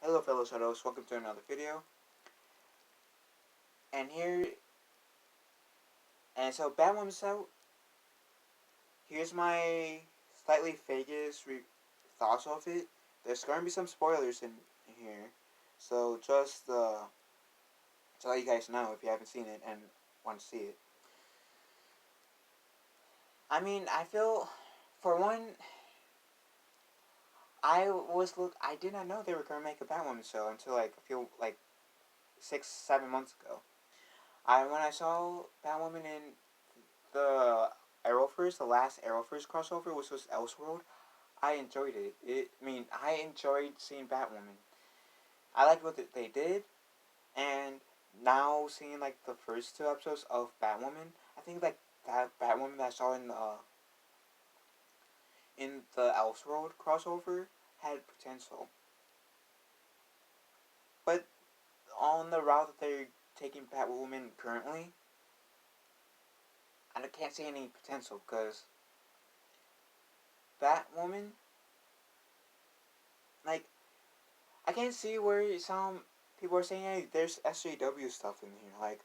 Hello fellow shadows, welcome to another video. And here, and so Batwoman's out. Here's my slightly vaguest thoughts of it. There's going to be some spoilers in here. So just to let you guys know if you haven't seen it and want to see it. I mean, I feel, for one, I did not know they were going to make a Batwoman show until like a few, like 6-7 months ago. When I saw Batwoman in the Arrowverse, the last Arrowverse crossover, which was Elseworld, I enjoyed it. I enjoyed seeing Batwoman. I liked what they did, and now seeing like the first two episodes of Batwoman, I think like that Batwoman that I saw in the Elseworld crossover had potential, but on the route that they're taking Batwoman currently, I can't see any potential because Batwoman, like, I can't see where some people are saying, hey, there's SJW stuff in here. Like,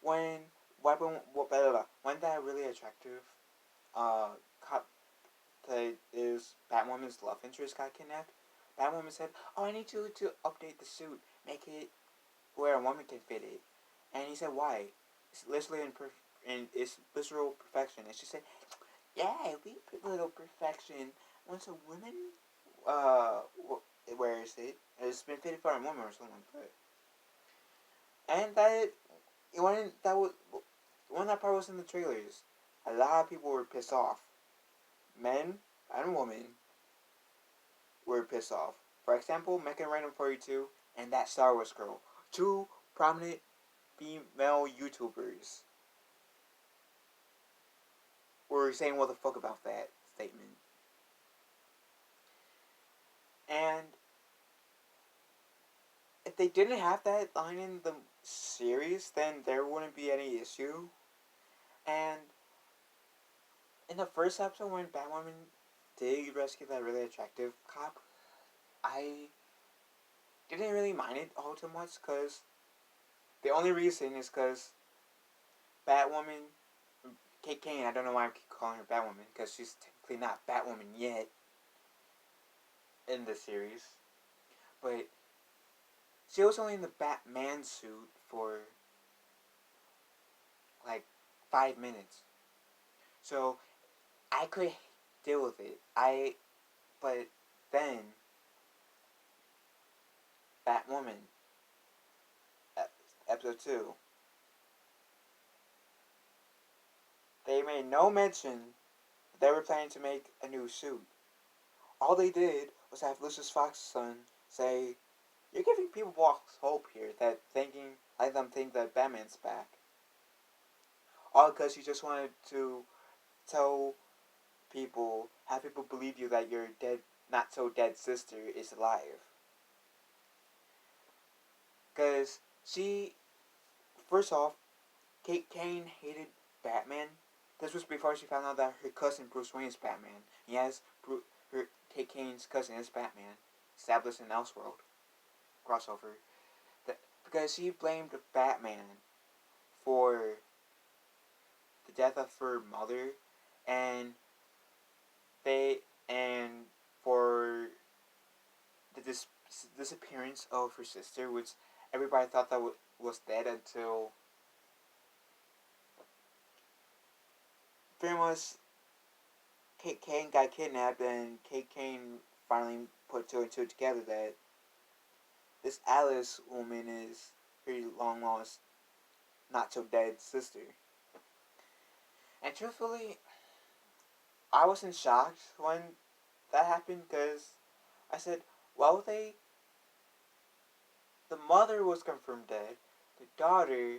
when when that really attractive cop that is Batwoman's love interest got kidnapped, Batwoman said, oh, I need you to update the suit, make it where a woman can fit it. And he said, why? It's literally in it's literal perfection. And she said, yeah, we put little perfection. Once a woman uh wears it, it's been fitted for a woman or something like that. And when that part was in the trailers, a lot of people were pissed off. Men and women were pissed off. For example, Mecha Random 42 and that Star Wars girl, two prominent female YouTubers, were saying what the fuck about that statement. And if they didn't have that line in the series, then there wouldn't be any issue. And in the first episode, when Batwoman did rescue that really attractive cop, I didn't really mind it all too much because the only reason is because Batwoman, Kate Kane, I don't know why I keep calling her Batwoman because she's technically not Batwoman yet in the series, but she was only in the Batman suit for like 5 minutes, so I could deal with it. But then Batwoman, episode 2, they made no mention that they were planning to make a new suit. All they did was have Lucius Fox's son say, "You're giving people false hope here, that let them think that Batman's back." All because you just wanted to tell have people believe you that your dead, not so dead sister is alive. Because first off, Kate Kane hated Batman. This was before she found out that her cousin Bruce Wayne is Batman. Yes, Kate Kane's cousin is Batman, established in Elseworld crossover. Because she blamed Batman for the death of her mother, and for the disappearance of her sister, which everybody thought that was dead until pretty much Kate Kane got kidnapped, and Kate Kane finally put two and two together that this Alice woman is her long lost, not so dead sister. And truthfully, I wasn't shocked when that happened because I said, well, the mother was confirmed dead. The daughter,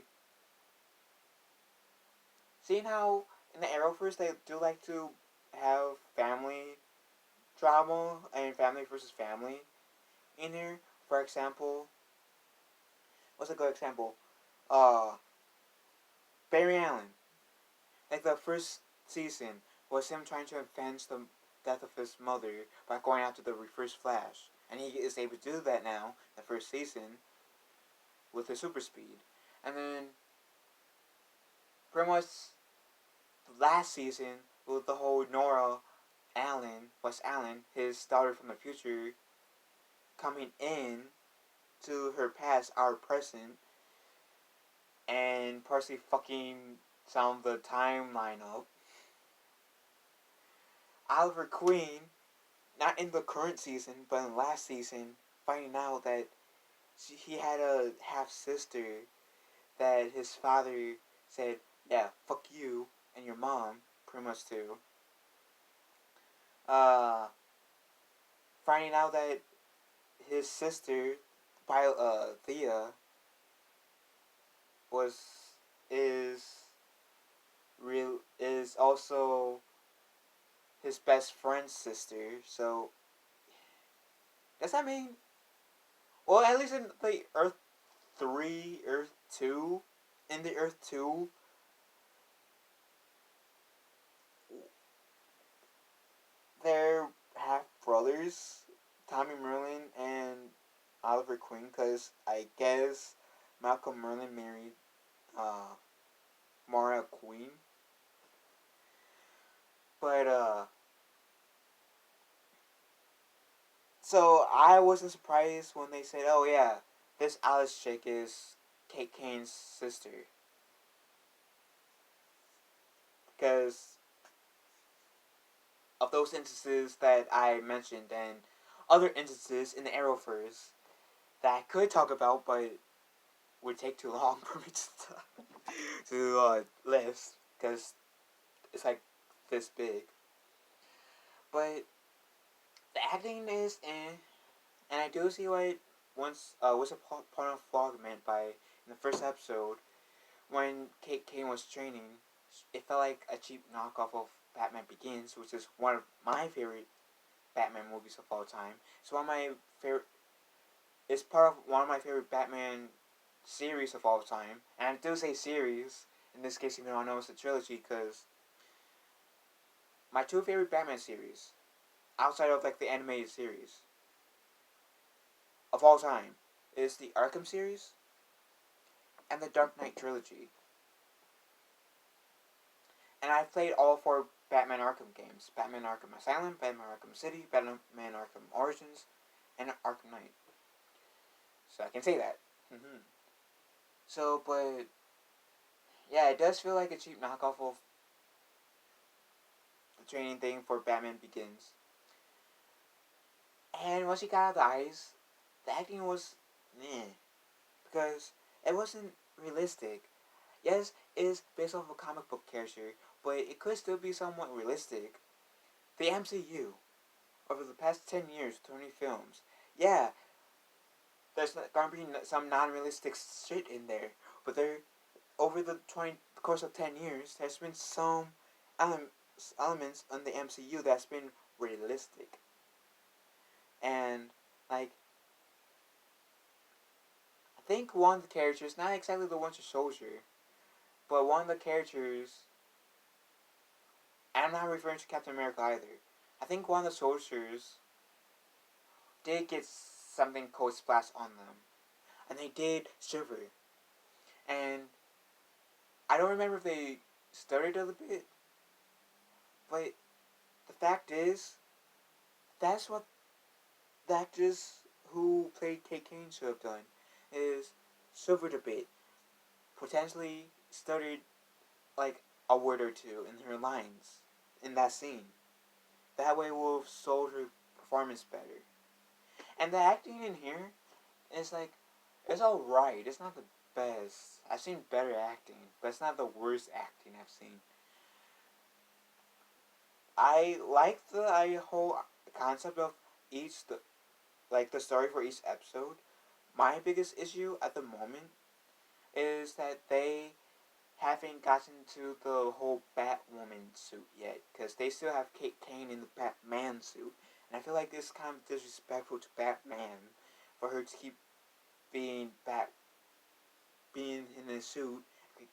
seeing how in the Arrowverse they do like to have family drama and family versus family in here. For example, what's a good example? Uh, Barry Allen. Like the first season was him trying to avenge the death of his mother by going after the Reverse Flash. and he is able to do that now. The first season with his super speed, and then pretty much last season with the whole Nora Allen, West Allen, his daughter from the future, coming in to her past, our present, and partially fucking some of the timeline up. Oliver Queen, not in the current season, but in last season, finding out that he had a half sister that his father said, yeah, fuck you and your mom, pretty much too. Uh, Finding out that his sister, Thea, was is is also his best friend's sister. So does that mean? Well, at least in the Earth 3, Earth 2, in the Earth 2, they're half brothers, Tommy Merlin and Oliver Queen, because I guess Malcolm Merlin married uh, Mara Queen. But so I wasn't surprised when they said, "Oh yeah, this Alice chick is Kate Kane's sister," because of those instances that I mentioned and other instances in the Arrowverse that I could talk about, but would take too long for me to list because it's like this big. But the acting is and I do see what once was a part of vlog meant by in the first episode when Kate Kane was training. It felt like a cheap knockoff of Batman Begins, which is one of my favorite Batman movies of all time. It's one of my favorite. It's part of one of my favorite Batman series of all time, and I do say series in this case, even though I know it's a trilogy, because my two favorite Batman series, outside of like the animated series of all time, is the Arkham series and the Dark Knight trilogy. And I've played all four Batman Arkham games: Batman Arkham Asylum, Batman Arkham City, Batman Arkham Origins, and Arkham Knight. So I can say that. Mm-hmm. So, but yeah, it does feel like a cheap knockoff of the training thing for Batman Begins. And once he got out of the eyes, the acting was meh. Because it wasn't realistic. Yes, it is based off of a comic book character, but it could still be somewhat realistic. The MCU, over the past 10 years, 20 films, yeah, there's gonna be some non-realistic shit in there, but there, over the course of 10 years, there's been some elements in the MCU that's been realistic. And, like, I think one of the characters, not exactly the Winter Soldier, but one of the characters, and I'm not referring to Captain America either, I think one of the soldiers did get something cold splashed on them. And they did shiver. And I don't remember if they stuttered a little bit, but the fact is, that's what the actress who played Kate Kane should have done, is shivered a bit, potentially stuttered like a word or two in her lines in that scene. That way we'll have sold her performance better. And the acting in here is like, it's alright. It's not the best. I've seen better acting, but it's not the worst acting I've seen. I like the whole concept of the story for each episode. My biggest issue at the moment is that they haven't gotten to the whole Batwoman suit yet, because they still have Kate Kane in the Batman suit, and I feel like it's kind of disrespectful to Batman for her to keep being being in his suit,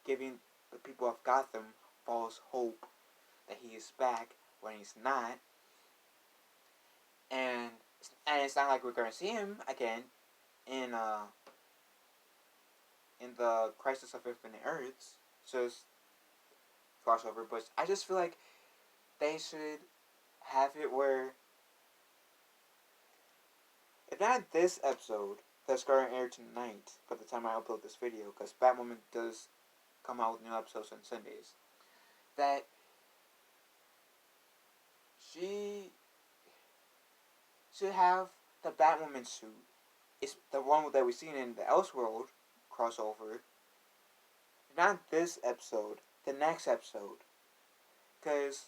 giving the people of Gotham false hope that he is back when he's not, and And it's not like we're gonna see him again in the Crisis of Infinite Earths. So it's crossover, but I just feel like they should have it where, if not this episode that's going to air tonight by the time I upload this video, because Batwoman does come out with new episodes on Sundays, that she should have the Batwoman suit. It's the one that we've seen in the Elseworld crossover. Not this episode, the next episode. Because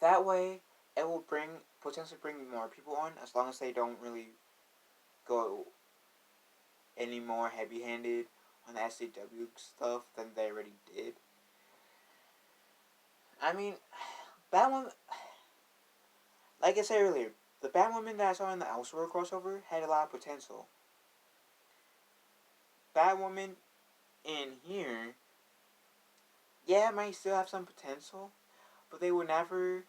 that way it will potentially bring more people on, as long as they don't really go any more heavy-handed on the SCW stuff than they already did. I mean, Batwoman, like I said earlier, the Batwoman that I saw in the Elseworld crossover had a lot of potential. Batwoman in here, yeah, might still have some potential, but they will never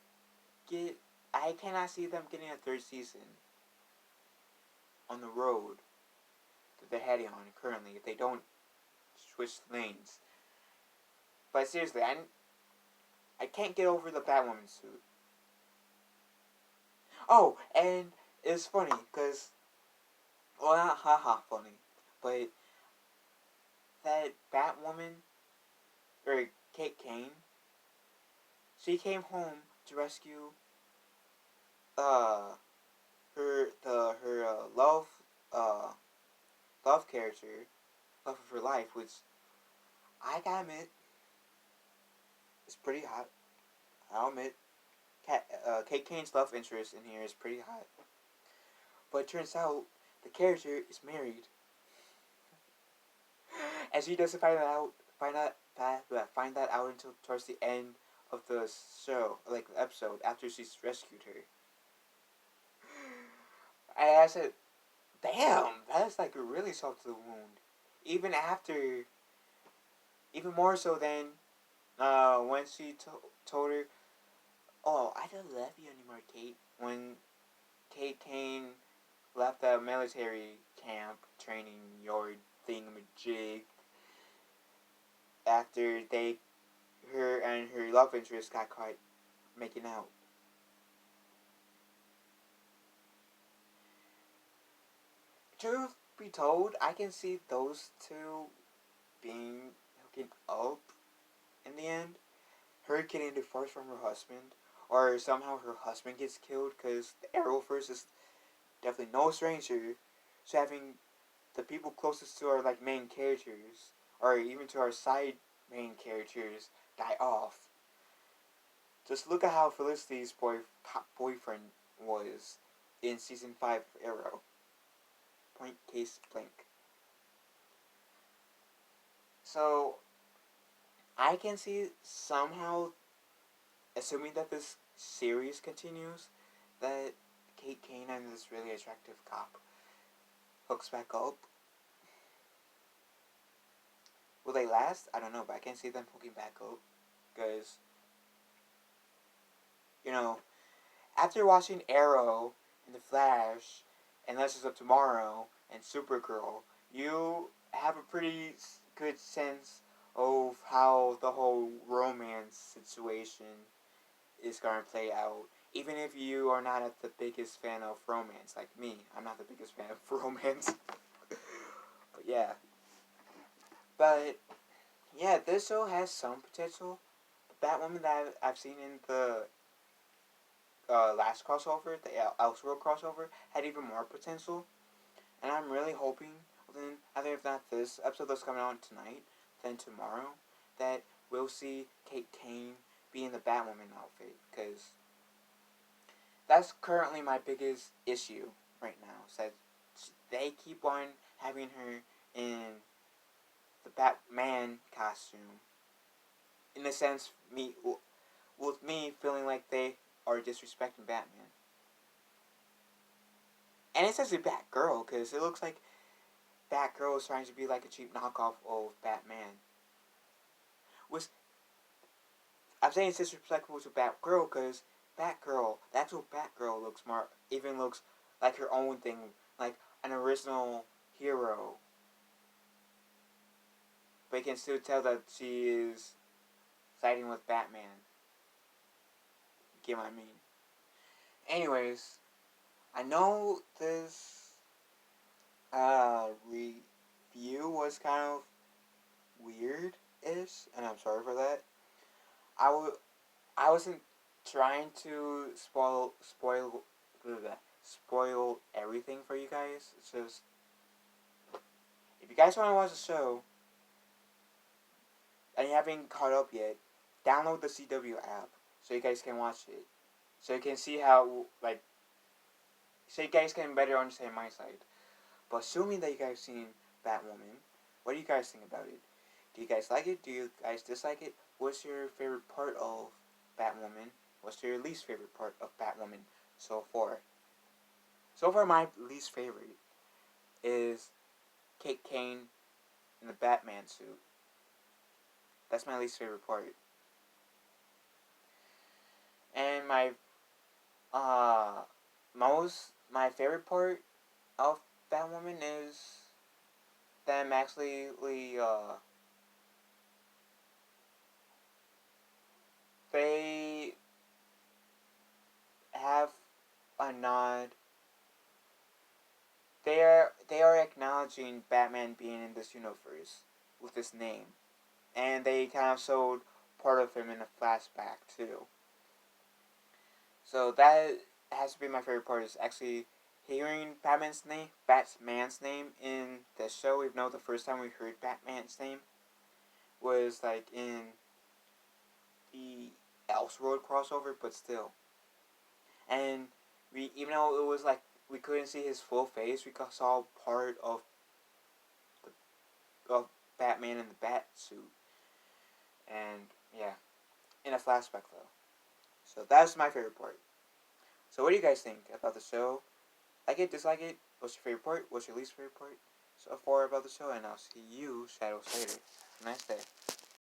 get. I cannot see them getting a third season on the road that they're heading on currently if they don't switch lanes. But seriously, I can't get over the Batwoman suit. Oh, and it's funny because, well, not haha funny, but that Batwoman, or Kate Kane, she came home to rescue uh her uh love character, love of her life, which I gotta admit is pretty hot. I'll admit, Kate Kane's love interest in here is pretty hot. But it turns out the character is married, and she doesn't find that out until towards the end of the show, like the episode after she's rescued her. And I said, "Damn, that's like really salt to the wound." Even after, even more so than when she told her, "Oh, I don't love you anymore, Kate." When Kate Kane left the military camp training your thingamajig after her and her love interest got caught making out. Truth be told, I can see those two being hooking up in the end. Her getting divorced from her husband, or somehow her husband gets killed, because the Arrowverse is definitely no stranger to having the people closest to our like main characters, or even to our side main characters, die off. Just look at how Felicity's boyfriend was in season 5 of Arrow. Point case blank. So I can see somehow, assuming that this series continues, that Kate Kane and this really attractive cop hooks back up. Will they last? I don't know, but I can see them hooking back up. Because, you know, after watching Arrow and The Flash and Legends of Tomorrow and Supergirl, you have a pretty good sense of how the whole romance situation is going to play out. Even if you are not the biggest fan of romance, like me, I'm not the biggest fan of romance. But yeah. But yeah, this show has some potential. The Batwoman that I've seen in the last crossover, the Elseworld crossover, had even more potential. And I'm really hoping, then, either if not this episode that's coming on tonight, then tomorrow, that we'll see Kate Kane be in the Batwoman outfit. Because that's currently my biggest issue right now. So they keep on having her in the Batman costume. In a sense, with me feeling like they are disrespecting Batman. And it's actually Batgirl, because it looks like Batgirl is trying to be like a cheap knockoff of Batman. Which, I'm saying it's disrespectful to Batgirl because Batgirl, the actual Batgirl looks more, even looks like her own thing, like an original hero. But you can still tell that she is siding with Batman. You get what I mean? Anyways, I know this review was kind of weird-ish, and I'm sorry for that. I wasn't trying to spoil everything for you guys. It's just, if you guys want to watch the show and you haven't caught up yet, download the CW app so you guys can watch it. So you can see how, like, so you guys can better understand my side. But assuming that you guys seen Batwoman, what do you guys think about it? Do you guys like it? Do you guys dislike it? What's your favorite part of Batwoman? What's your least favorite part of Batwoman so far? So far, my least favorite is Kate Kane in the Batman suit. That's my least favorite part. And uh my favorite part of Batwoman is them actually they have a nod. They are acknowledging Batman being in this universe with his name, and they kind of showed part of him in a flashback too. So that has to be my favorite part, is actually hearing Batman's name in the show. Even though the first time we heard Batman's name was like in the Elseworld crossover, but still. And we, even though it was like we couldn't see his full face, we saw part of Batman in the bat suit, and yeah, in a flashback though. So that's my favorite part. So what do you guys think about the show? Like it, dislike it? What's your favorite part? What's your least favorite part so far about the show? And I'll see you shadows later. Have a nice day.